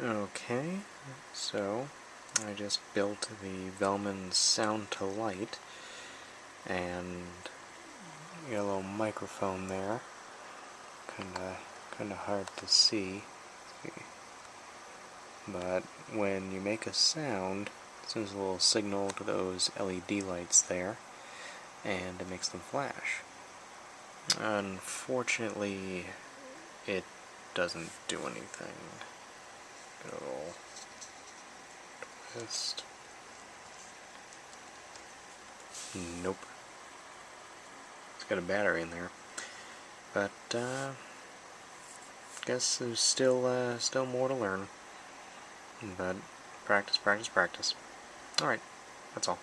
Okay, so I just built the Vellman Sound to Light, and you got a little microphone there. Kinda hard to see. But when you make a sound, it sends a little signal to those LED lights there, and it makes them flash. Unfortunately, it doesn't do anything. Get a little twist. Nope. It's got a battery in there. But, guess there's still more to learn. But practice, practice, practice. Alright, that's all.